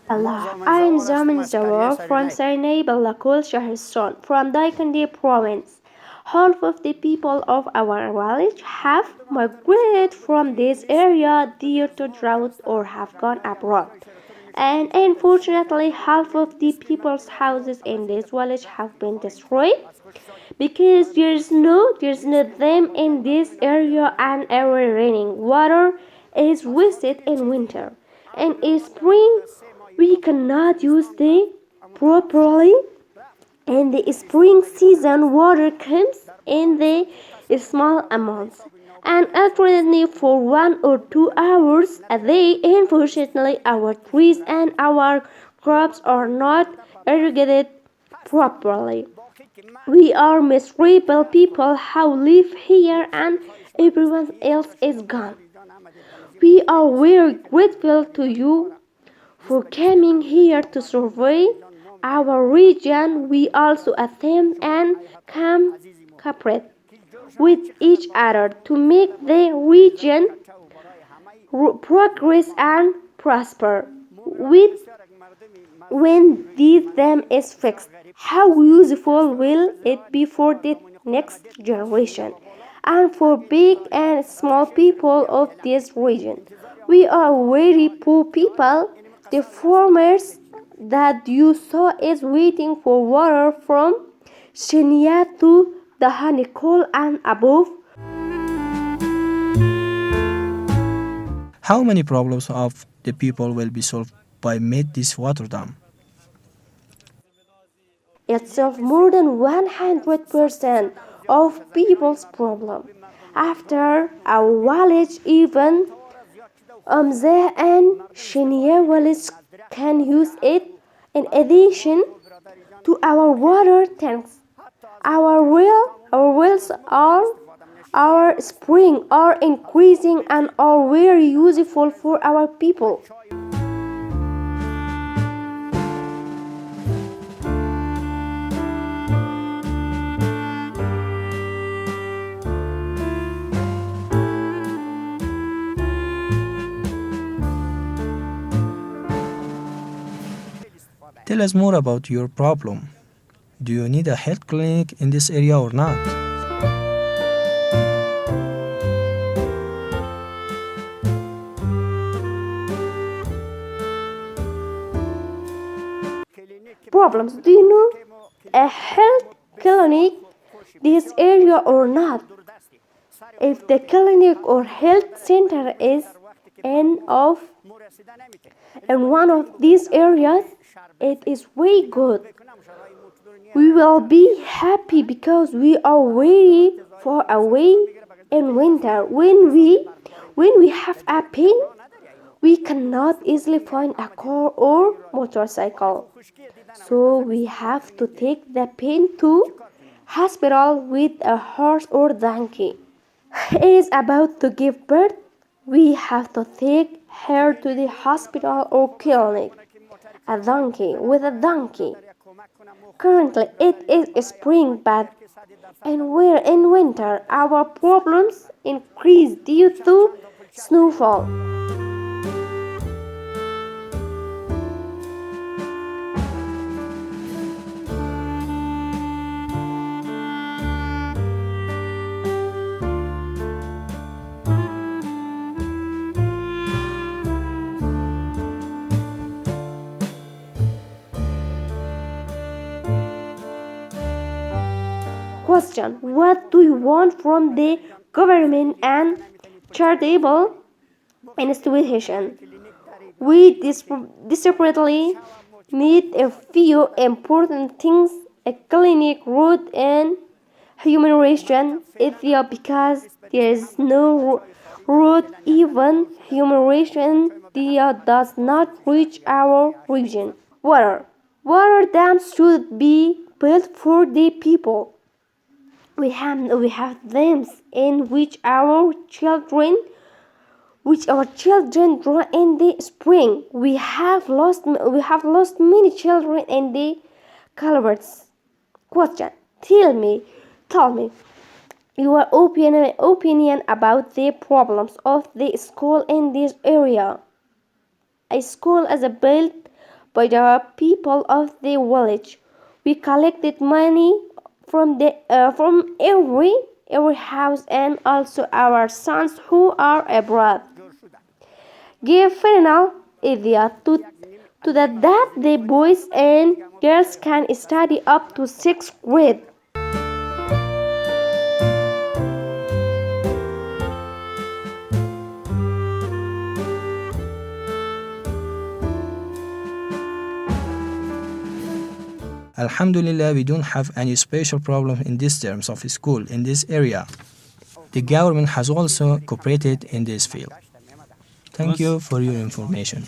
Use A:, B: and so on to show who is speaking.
A: Allah, I am Zaman Zawar from Sarnay Balakul Shahristan from Daykundi province. Half of the people of our village have migrated from this area due to drought or have gone abroad. And unfortunately, half of the people's houses in this village have been destroyed because there's no them in this area and our raining water is wasted in winter. And in spring we cannot use it properly. In the spring season water comes in the small amounts and alternately for 1 or 2 hours a day. Unfortunately our trees and our crops are not irrigated properly. We are miserable people who live here and everyone else is gone. We are very grateful to you for coming here to survey our region. We also attempt and cooperate with each other to make the region progress and prosper. With when this dam is fixed, how useful will it be for the next generation and for big and small people of this region? We are very poor people. The farmers that you saw is waiting for water from Shania to the Hanikol and above.
B: How many problems of the people will be solved by made this water dam?
A: It solves more than 100% of people's problem. After our village, even Amzeh and Shania village can use it in addition to our water tanks. Our wells are our spring are increasing and are very useful for our people.
B: Tell us more about your problem. Do you need a health clinic in this area or not?
A: Problems. Do you know a health clinic this area or not? If the clinic or health center is in one of these areas, it is way good. We will be happy because we are very far away in winter. When we have a pain, we cannot easily find a car or motorcycle. So we have to take the pain to hospital with a horse or donkey. Is about to give birth, we have to take her to the hospital or clinic. A donkey with a donkey. Currently it is spring, but in winter our problems increase due to snowfall. Question: what do you want from the government and charitable institution? We desperately need a few important things: a clinic, road, and humanitarian area because there is no road. Even humanitarian area does not reach our region. Water dams should be built for the people. We have dams in which our children draw in the spring. We have lost many children in the culverts. Question: tell me your opinion about the problems of the school in this area. A school is built by the people of the village. We collected money from every house and also our sons who are abroad. Give final idea to that the boys and girls can study up to 6th grade.
B: Alhamdulillah, we don't have any special problem in these terms of school in this area. The government has also cooperated in this field. Thank you for your information.